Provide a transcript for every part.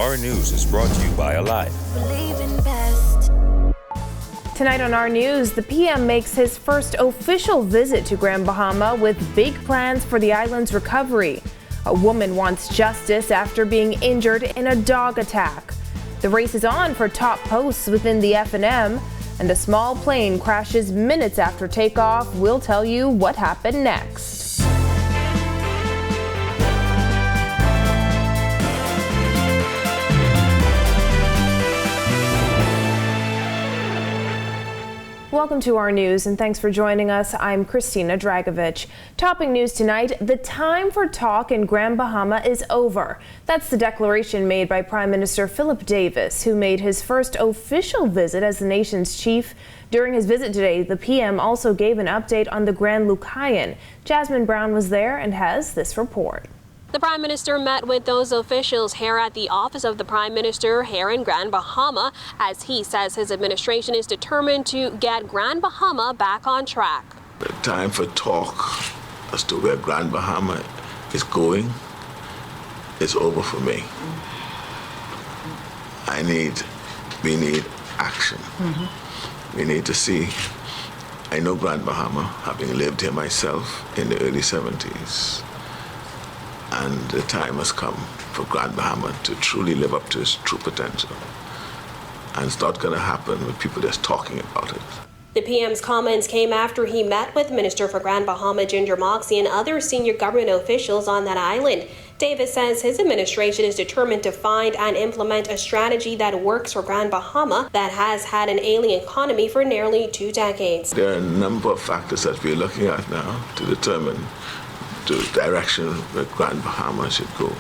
Our News is brought to you by Alive. Believe in best. Tonight on Our News, the PM makes his first official visit to Grand Bahama with big plans for the island's recovery. A woman wants justice after being injured in a dog attack. The race is on for top posts within the F&M, and a small plane crashes minutes after takeoff. We'll tell you what happened next. Welcome to Our News, and thanks for joining us. I'm Christina Dragovich. Topping news tonight, the time for talk in Grand Bahama is over. That's the declaration made by Prime Minister Philip Davis, who made his first official visit as the nation's chief. During his visit today, the PM also gave an update on the Grand Lucayan. Jasmine Brown was there and has this report. The Prime Minister met with those officials here at the office of the Prime Minister here in Grand Bahama, as he says his administration is determined to get Grand Bahama back on track. The time for talk as to where Grand Bahama is going is over for me. We need action. We need to see. I know Grand Bahama, having lived here myself in the early 70s. And the time has come for Grand Bahama to truly live up to its true potential. And it's not going to happen with people just talking about it. The PM's comments came after he met with Minister for Grand Bahama Ginger Moxie and other senior government officials on that island. Davis says his administration is determined to find and implement a strategy that works for Grand Bahama that has had an ailing economy for nearly 2 decades. There are a number of factors that we're looking at now to determine the direction where Grand Bahama should go.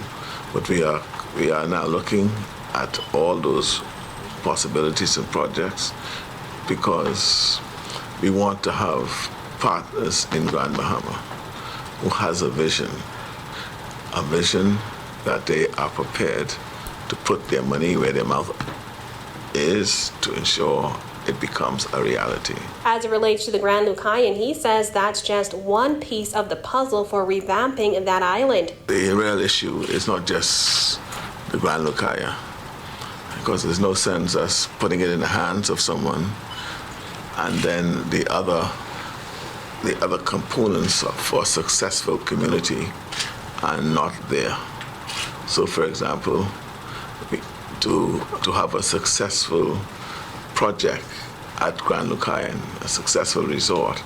But we are now looking at all those possibilities and projects because we want to have partners in Grand Bahama who has a vision that they are prepared to put their money where their mouth is to ensure it becomes a reality. As it relates to the Grand Lucayan, he says that's just one piece of the puzzle for revamping that island. The real issue is not just the Grand Lucayan, because there's no sense us putting it in the hands of someone and then the other components for a successful community are not there. So, for example, to have a successful project at Grand Lucayan, a successful resort,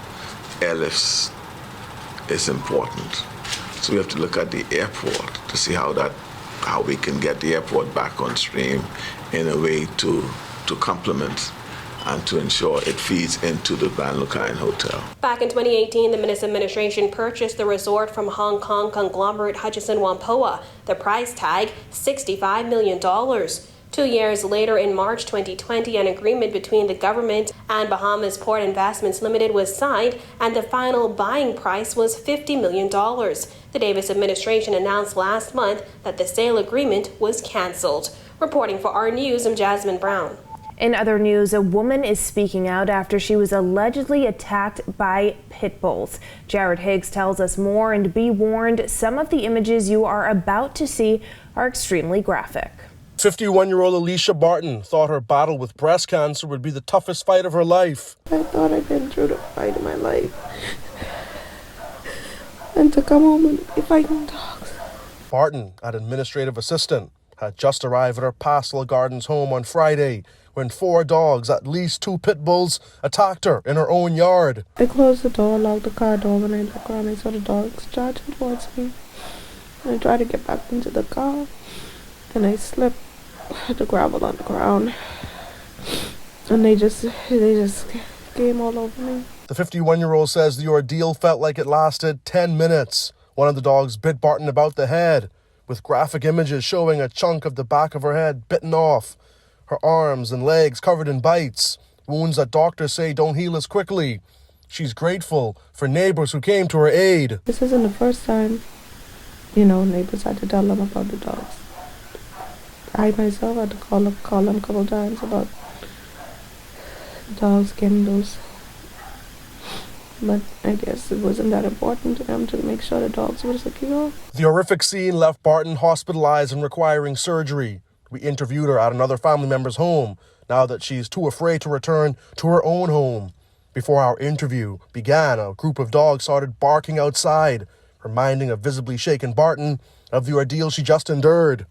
airlifts is important. So we have to look at the airport to see how we can get the airport back on stream in a way to complement and to ensure it feeds into the Grand Lucayan Hotel. Back in 2018, the Minister administration purchased the resort from Hong Kong conglomerate Hutchison Whampoa. The price tag, $65 million. 2 years later, in March 2020, an agreement between the government and Bahamas Port Investments Limited was signed, and the final buying price was $50 million. The Davis administration announced last month that the sale agreement was canceled. Reporting for Our News, I'm Jasmine Brown. In other news, a woman is speaking out after she was allegedly attacked by pit bulls. Jared Higgs tells us more, and be warned, some of the images you are about to see are extremely graphic. 51-year-old Alicia Barton thought her battle with breast cancer would be the toughest fight of her life. I thought I'd been through the fight of my life. And to come home and be fighting dogs. Barton, an administrative assistant, had just arrived at her Pastoral Gardens home on Friday when 4 dogs, at least 2 pit bulls, attacked her in her own yard. I closed the door, locked the car door, and I looked around and I saw the dogs charging towards me. And I tried to get back into the car, and I slipped the gravel on the ground, and they just came all over me. The 51-year-old says the ordeal felt like it lasted 10 minutes. One of the dogs bit Barton about the head, with graphic images showing a chunk of the back of her head bitten off, her arms and legs covered in bites, wounds that doctors say don't heal as quickly. She's grateful for neighbors who came to her aid. This isn't the first time, neighbors had to tell them about the dogs. I myself had to call them a couple times about the dogs getting loose. But I guess it wasn't that important to them to make sure the dogs were secure. The horrific scene left Barton hospitalized and requiring surgery. We interviewed her at another family member's home now that she's too afraid to return to her own home. Before our interview began, a group of dogs started barking outside, reminding a visibly shaken Barton of the ordeal she just endured.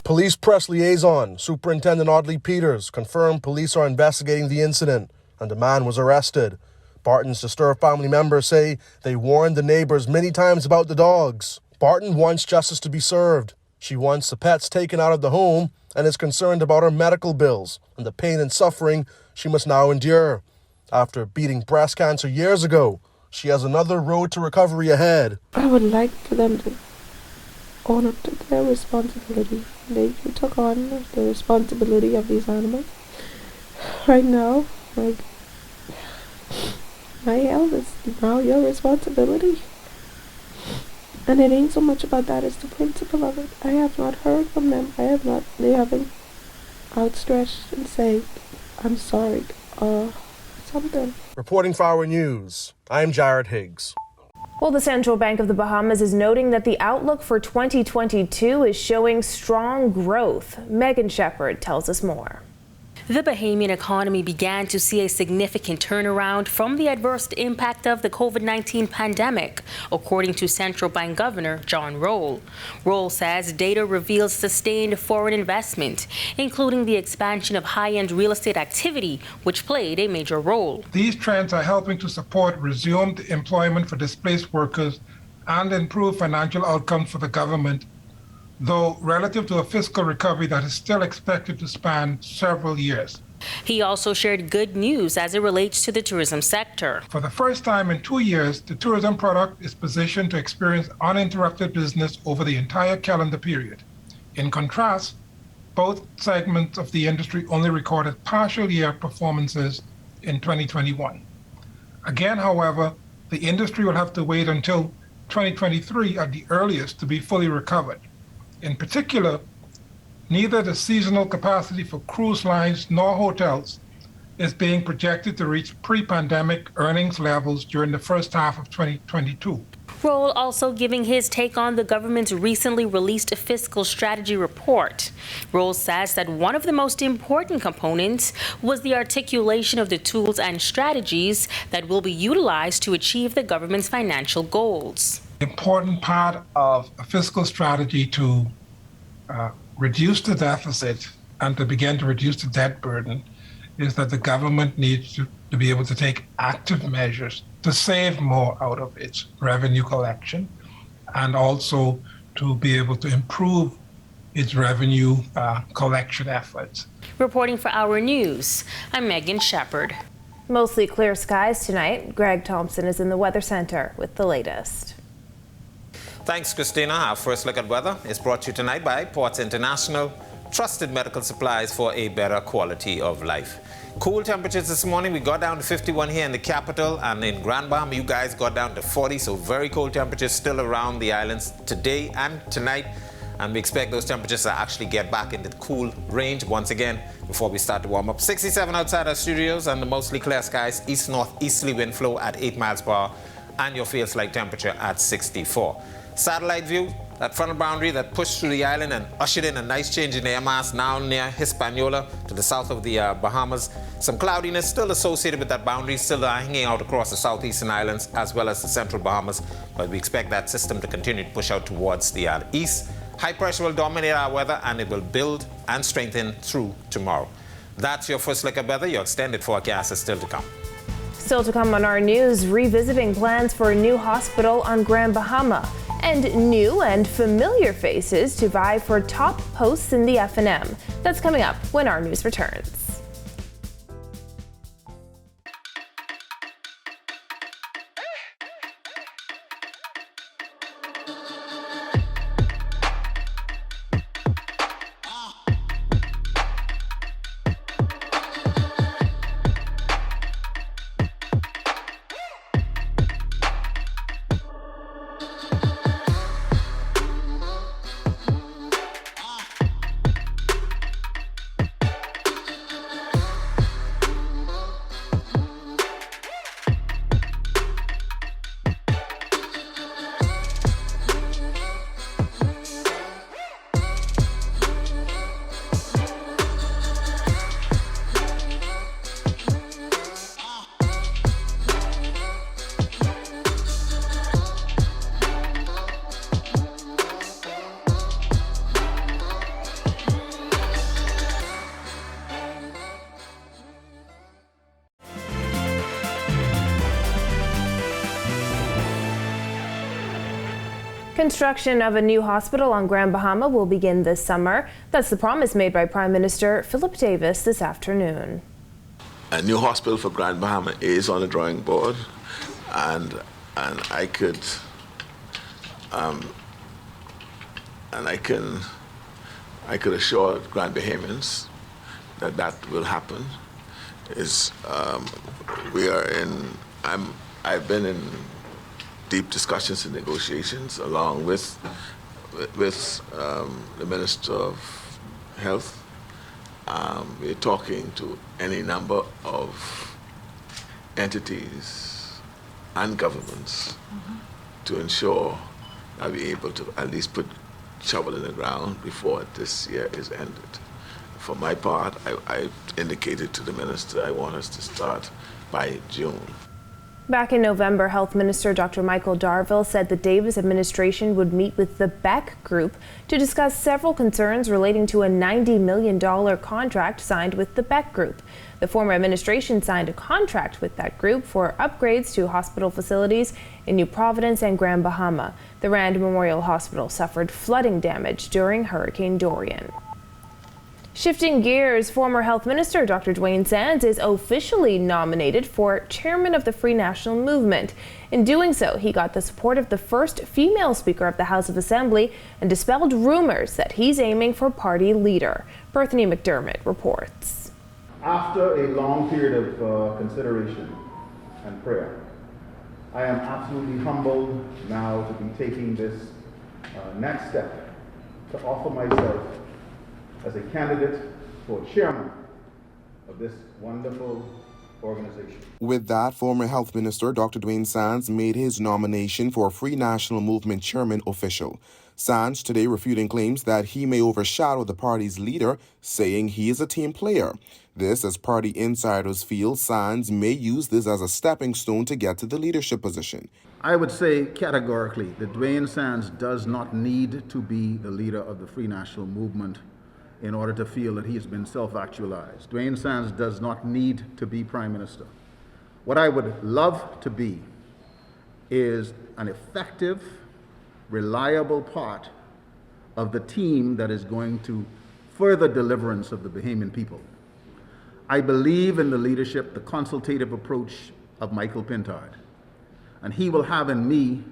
Police press liaison Superintendent Audley Peters confirmed police are investigating the incident and a man was arrested. Barton's disturbed family members say they warned the neighbors many times about the dogs. Barton wants justice to be served. She wants the pets taken out of the home and is concerned about her medical bills and the pain and suffering she must now endure. After beating breast cancer years ago, she has another road to recovery ahead. I would like for them to own up to their responsibility. They took on the responsibility of these animals. Right now, like, my health is now your responsibility. And it ain't so much about that, it's the principle of it. I have not heard from them. They haven't outstretched and say, I'm sorry, or something. Reporting for Our News, I'm Jared Higgs. Well, the Central Bank of the Bahamas is noting that the outlook for 2022 is showing strong growth. Megan Shepard tells us more. The Bahamian economy began to see a significant turnaround from the adverse impact of the COVID-19 pandemic, according to Central Bank Governor John Roll. Roll says data reveals sustained foreign investment, including the expansion of high-end real estate activity, which played a major role. These trends are helping to support resumed employment for displaced workers and improve financial outcomes for the government, though relative to a fiscal recovery that is still expected to span several years. He also shared good news as it relates to the tourism sector. For the first time in 2 years, the tourism product is positioned to experience uninterrupted business over the entire calendar period. In contrast, both segments of the industry only recorded partial year performances in 2021. Again, however, the industry will have to wait until 2023 at the earliest to be fully recovered. In particular, neither the seasonal capacity for cruise lines nor hotels is being projected to reach pre-pandemic earnings levels during the first half of 2022. Roll also giving his take on the government's recently released fiscal strategy report. Roll says that one of the most important components was the articulation of the tools and strategies that will be utilized to achieve the government's financial goals. Important part of a fiscal strategy to reduce the deficit and to begin to reduce the debt burden is that the government needs to be able to take active measures to save more out of its revenue collection and also to be able to improve its revenue collection efforts. Reporting for Our News, I'm Megan Shepard. Mostly clear skies tonight. Greg Thompson is in the Weather Center with the latest. Thanks, Christina. Our first look at weather is brought to you tonight by Ports International, trusted medical supplies for a better quality of life. Cool temperatures this morning. We got down to 51 here in the capital, and in Grand Bahama, you guys got down to 40, so very cold temperatures still around the islands today and tonight. And we expect those temperatures to actually get back into the cool range once again before we start to warm up. 67 outside our studios and the mostly clear skies, east-northeasterly wind flow at 8 miles per hour, and your feels like temperature at 64. Satellite view, that frontal boundary that pushed through the island and ushered in a nice change in air mass now near Hispaniola to the south of the Bahamas. Some cloudiness still associated with that boundary, still hanging out across the southeastern islands as well as the central Bahamas, but we expect that system to continue to push out towards the east. High pressure will dominate our weather and it will build and strengthen through tomorrow. That's your first look at weather. Your extended forecast is still to come. Still to come on Our News, revisiting plans for a new hospital on Grand Bahama, and new and familiar faces to vie for top posts in the F&M. That's coming up when Our News returns. Construction of a new hospital on Grand Bahama will begin this summer. That's the promise made by Prime Minister Philip Davis this afternoon. A new hospital for Grand Bahama is on the drawing board, and I could assure Grand Bahamians that that will happen. I've been in deep discussions and negotiations along with the Minister of Health. We're talking to any number of entities and governments to ensure that we're able to at least put shovel in the ground before this year is ended. For my part, I indicated to the minister I want us to start by June. Back in November, Health Minister Dr. Michael Darville said the Davis administration would meet with the Beck Group to discuss several concerns relating to a $90 million contract signed with the Beck Group. The former administration signed a contract with that group for upgrades to hospital facilities in New Providence and Grand Bahama. The Rand Memorial Hospital suffered flooding damage during Hurricane Dorian. Shifting gears, former Health Minister Dr. Dwayne Sands is officially nominated for chairman of the Free National Movement. In doing so, he got the support of the first female Speaker of the House of Assembly and dispelled rumors that he's aiming for party leader. Bethany McDermott reports. After a long period of consideration and prayer, I am absolutely humbled now to be taking this next step to offer myself as a candidate for chairman of this wonderful organization. With that, former Health Minister Dr. Dwayne Sands made his nomination for Free National Movement chairman official. Sands today refuting claims that he may overshadow the party's leader, saying he is a team player. This as party insiders feel Sands may use this as a stepping stone to get to the leadership position. I would say categorically that Dwayne Sands does not need to be the leader of the Free National Movement in order to feel that he has been self-actualized. Dwayne Sands does not need to be Prime Minister. What I would love to be is an effective, reliable part of the team that is going to further deliverance of the Bahamian people. I believe in the leadership, the consultative approach of Michael Pintard, and he will have in me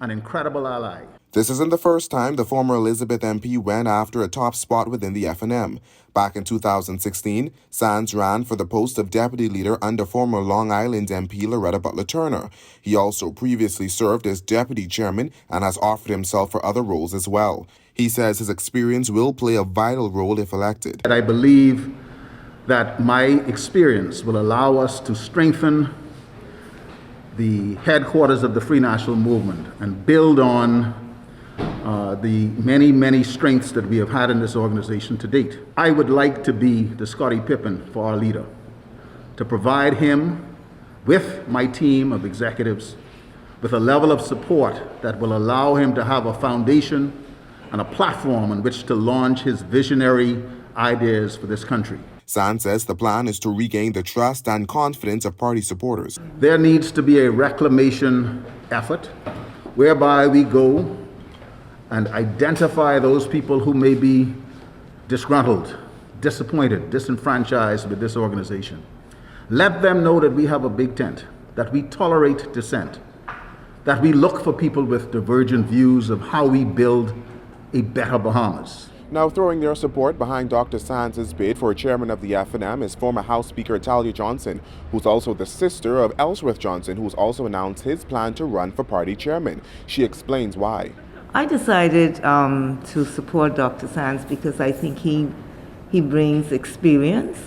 an incredible ally. This isn't the first time the former Elizabeth MP went after a top spot within the FNM. Back in 2016, Sands ran for the post of deputy leader under former Long Island MP Loretta Butler Turner. He also previously served as deputy chairman and has offered himself for other roles as well. He says his experience will play a vital role if elected. I believe that my experience will allow us to strengthen the headquarters of the Free National Movement and build on the many strengths that we have had in this organization to date. I would like to be the Scottie Pippen for our leader, to provide him with my team of executives with a level of support that will allow him to have a foundation and a platform on which to launch his visionary ideas for this country. Sands says the plan is to regain the trust and confidence of party supporters. There needs to be a reclamation effort whereby we go and identify those people who may be disgruntled, disappointed, disenfranchised with this organization. Let them know that we have a big tent, that we tolerate dissent, that we look for people with divergent views of how we build a better Bahamas. Now throwing their support behind Dr. Sands' bid for chairman of the FNM is former House Speaker Talia Johnson, who's also the sister of Ellsworth Johnson, who's also announced his plan to run for party chairman. She explains why. I decided to support Dr. Sands because I think he brings experience,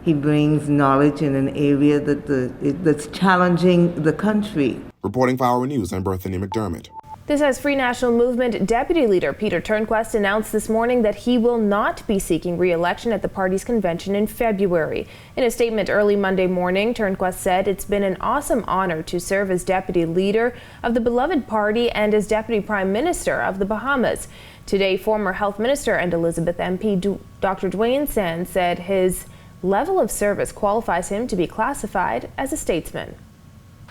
he brings knowledge in an area that's challenging the country. Reporting for Our News, I'm Bethany McDermott. This as Free National Movement Deputy Leader Peter Turnquest announced this morning that he will not be seeking re-election at the party's convention in February. In a statement early Monday morning, Turnquest said it's been an awesome honor to serve as Deputy Leader of the beloved party and as Deputy Prime Minister of the Bahamas. Today, former Health Minister and Elizabeth MP Dr. Dwayne Sands said his level of service qualifies him to be classified as a statesman.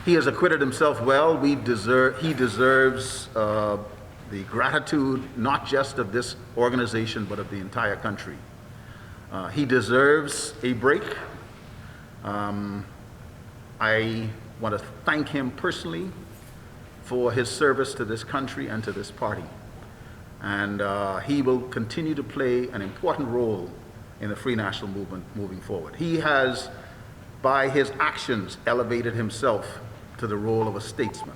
He has acquitted himself well. He deserves the gratitude not just of this organization, but of the entire country. He deserves a break. I want to thank him personally for his service to this country and to this party. And he will continue to play an important role in the Free National Movement moving forward. He has, by his actions, elevated himself to the role of a statesman.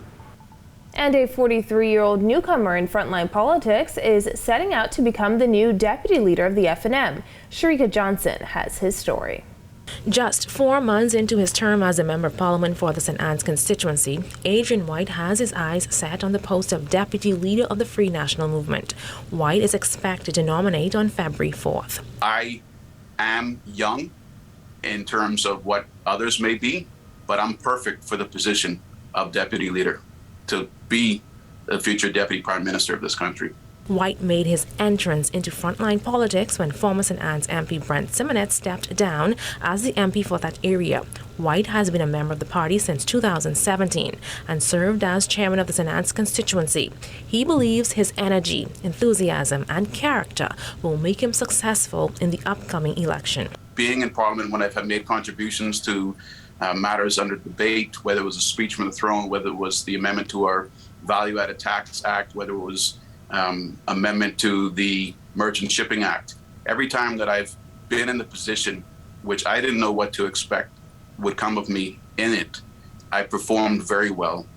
And a 43-year-old newcomer in frontline politics is setting out to become the new deputy leader of the FNM. Sharika Johnson has his story. Just 4 months into his term as a Member of Parliament for the St. Anne's constituency, Adrian White has his eyes set on the post of Deputy Leader of the Free National Movement. White is expected to nominate on February 4th. I am young in terms of what others may be, but I'm perfect for the position of Deputy Leader to be the future Deputy Prime Minister of this country. White made his entrance into frontline politics when former St. Anne's MP Brent Simonet stepped down as the MP for that area. White has been a member of the party since 2017 and served as chairman of the St. Anne's constituency. He believes his energy, enthusiasm, and character will make him successful in the upcoming election. Being in Parliament when I've made contributions to matters under debate, whether it was a speech from the throne, whether it was the amendment to our Value-Added Tax Act, whether it was amendment to the Merchant Shipping Act. Every time that I've been in the position, which I didn't know what to expect would come of me in it, I performed very well.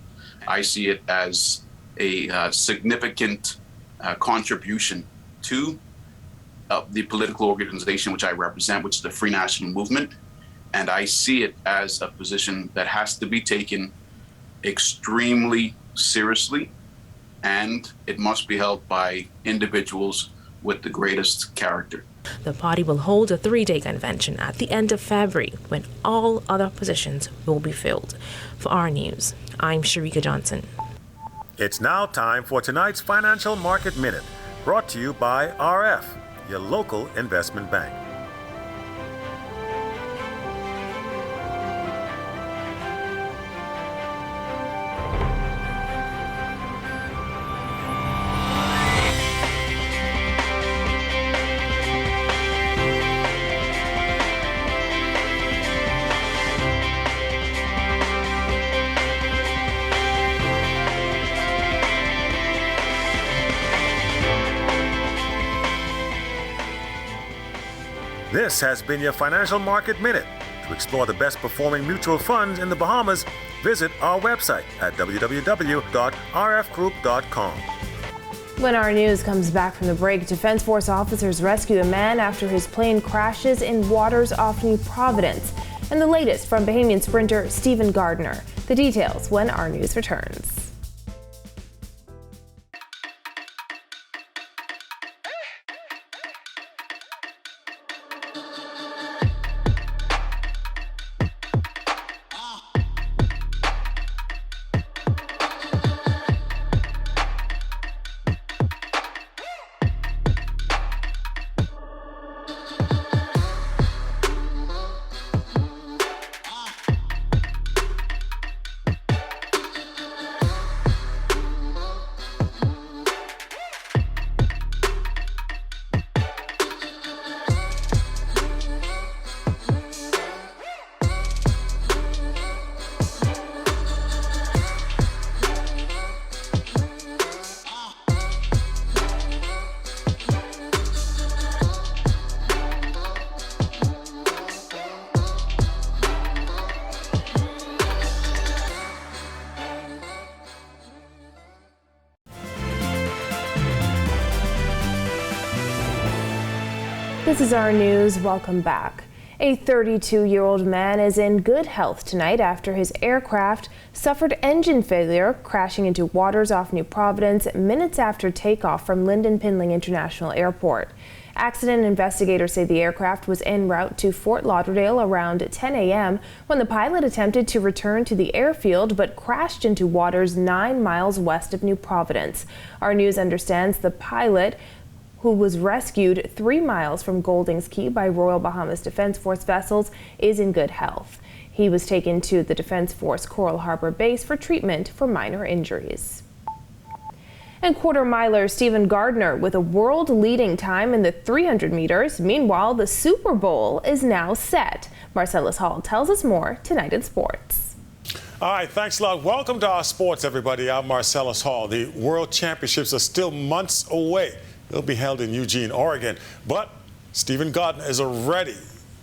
I see it as a significant contribution to the political organization which I represent, which is the Free National Movement. And I see it as a position that has to be taken extremely seriously, and it must be held by individuals with the greatest character. The party will hold a 3-day convention at the end of February when all other positions will be filled. For our news, I'm Sharika Johnson. It's now time for tonight's Financial Market Minute, brought to you by RF, your local investment bank. This has been your Financial Market Minute. To explore the best performing mutual funds in the Bahamas, visit our website at www.rfgroup.com. When our news comes back from the break, Defense Force officers rescue a man after his plane crashes in waters off New Providence. And the latest from Bahamian sprinter Stephen Gardner. The details when our news returns. This is our news. Welcome back. A 32-year-old man is in good health tonight after his aircraft suffered engine failure, crashing into waters off New Providence minutes after takeoff from Lynden Pinling International Airport. Accident investigators say the aircraft was en route to Fort Lauderdale around 10 a.m. when the pilot attempted to return to the airfield but crashed into waters 9 miles west of New Providence. Our news understands the pilot, who was rescued 3 miles from Goldings Key by Royal Bahamas Defense Force vessels, is in good health. He was taken to the Defense Force Coral Harbor base for treatment for minor injuries. And quarter miler Stephen Gardner with a world-leading time in the 300 meters. Meanwhile, the Super Bowl is now set. Marcellus Hall tells us more tonight in sports. All right, thanks a lot. Welcome to our sports, everybody. I'm Marcellus Hall. The World Championships are still months away. They'll be held in Eugene, Oregon. But Stephen Gardner is already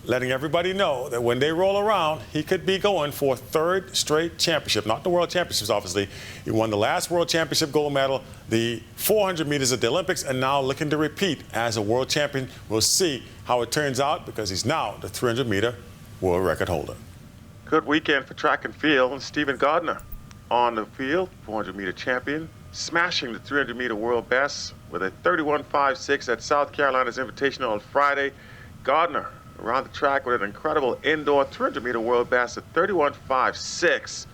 letting everybody know that when they roll around, he could be going for a third straight championship. Not the World Championships, obviously. He won the last World Championship gold medal, the 400 meters at the Olympics, and now looking to repeat as a world champion. We'll see how it turns out because he's now the 300-meter world record holder. Good weekend for track and field, and Stephen Gardner on the field, 400-meter champion, smashing the 300-meter world best with a 31.56 at South Carolina's Invitational on Friday. Gardner around the track with an incredible indoor 300-meter world best at 31.56.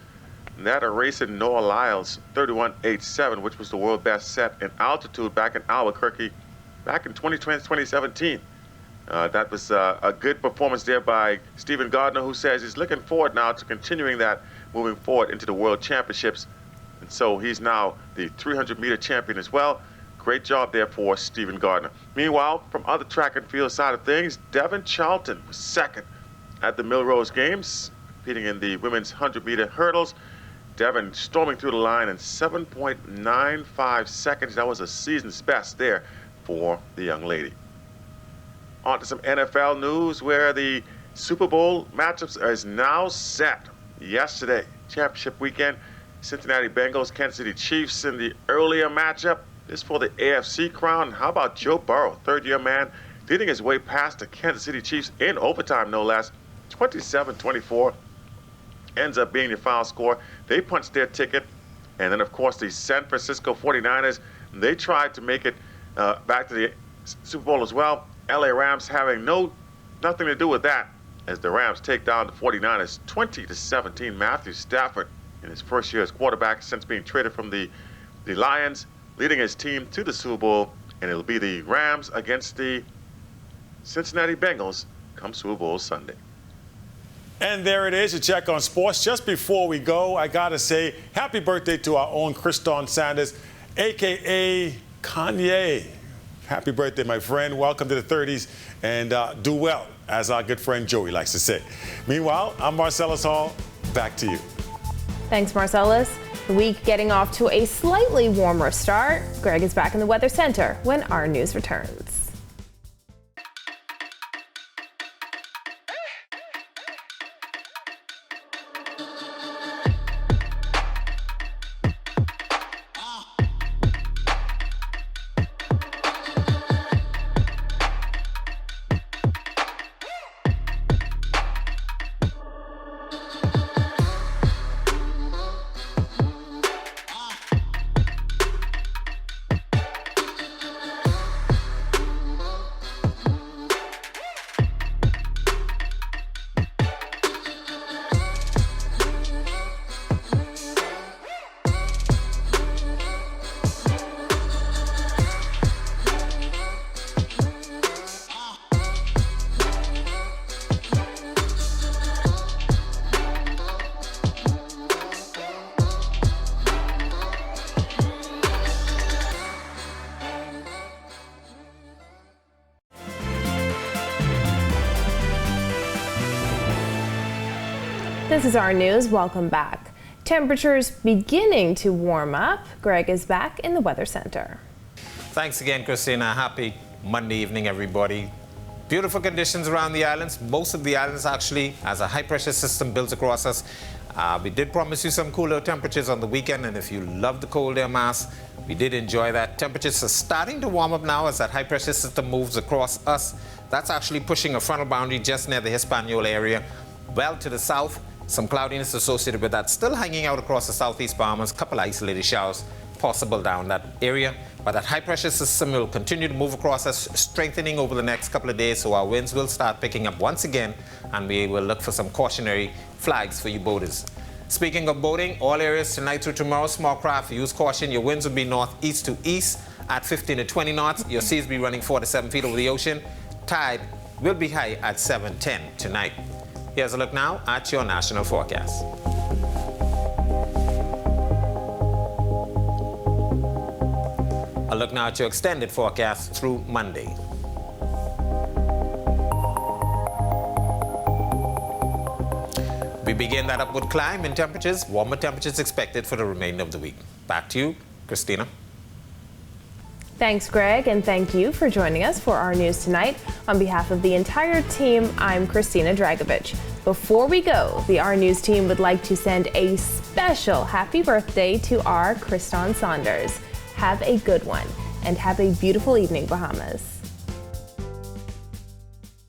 And that erasing Noah Lyles' 31.87, which was the world best set in altitude back in Albuquerque back in 2017. That was a good performance there by Stephen Gardner, who says he's looking forward now to continuing that moving forward into the World Championships. And so he's now the 300-meter champion as well. Great job there for Stephen Gardner. Meanwhile, from other track and field side of things, Devin Charlton was second at the Millrose Games, competing in the women's 100-meter hurdles. Devin storming through the line in 7.95 seconds. That was a season's best there for the young lady. On to some NFL news where the Super Bowl matchups is now set. Yesterday, championship weekend, Cincinnati Bengals, Kansas City Chiefs in the earlier matchup. This for the AFC crown. How about Joe Burrow, third-year man, leading his way past the Kansas City Chiefs in overtime, no less. 27-24 ends up being the final score. They punched their ticket. And then, of course, the San Francisco 49ers, they tried to make it back to the Super Bowl as well. LA Rams having nothing to do with that as the Rams take down the 49ers 20-17. Matthew Stafford, in his first year as quarterback since being traded from the Lions, leading his team to the Super Bowl, and it'll be the Rams against the Cincinnati Bengals come Super Bowl Sunday. And there it is, a check on sports. Just before we go, I got to say happy birthday to our own Kriston Sanders, a.k.a. Kanye. Happy birthday, my friend. Welcome to the 30s, and do well, as our good friend Joey likes to say. Meanwhile, I'm Marcellus Hall. Back to you. Thanks, Marcellus. The week getting off to a slightly warmer start. Greg is back in the Weather Center when our news returns. This is our news. Welcome back. Temperatures beginning to warm up. Greg is back in the Weather Center. Thanks again, Christina. Happy Monday evening, everybody. Beautiful conditions around the islands. Most of the islands actually, as a high-pressure system builds across us. We did promise you some cooler temperatures on the weekend, and if you love the cold air mass, we did enjoy that. Temperatures are starting to warm up now as that high-pressure system moves across us. That's actually pushing a frontal boundary just near the Hispaniola area. Well to the south, some cloudiness associated with that still hanging out across the southeast Bahamas. Couple isolated showers possible down that area, but that high pressure system will continue to move across us, strengthening over the next couple of days, so our winds will start picking up once again, and we will look for some cautionary flags for you boaters. Speaking of boating, all areas tonight through tomorrow, small craft, use caution. Your winds will be northeast to east at 15 to 20 knots. Your seas will be running 4 to 7 feet over the ocean. Tide will be high at 7:10 tonight. Here's a look now at your national forecast. look now at your extended forecast through Monday. We begin that upward climb in temperatures. Warmer temperatures expected for the remainder of the week. Back to you, Christina. Thanks, Greg, and thank you for joining us for our news tonight. On behalf of the entire team, I'm Christina Dragovich. Before we go, the Our News team would like to send a special happy birthday to our Kriston Saunders. Have a good one, and have a beautiful evening, Bahamas.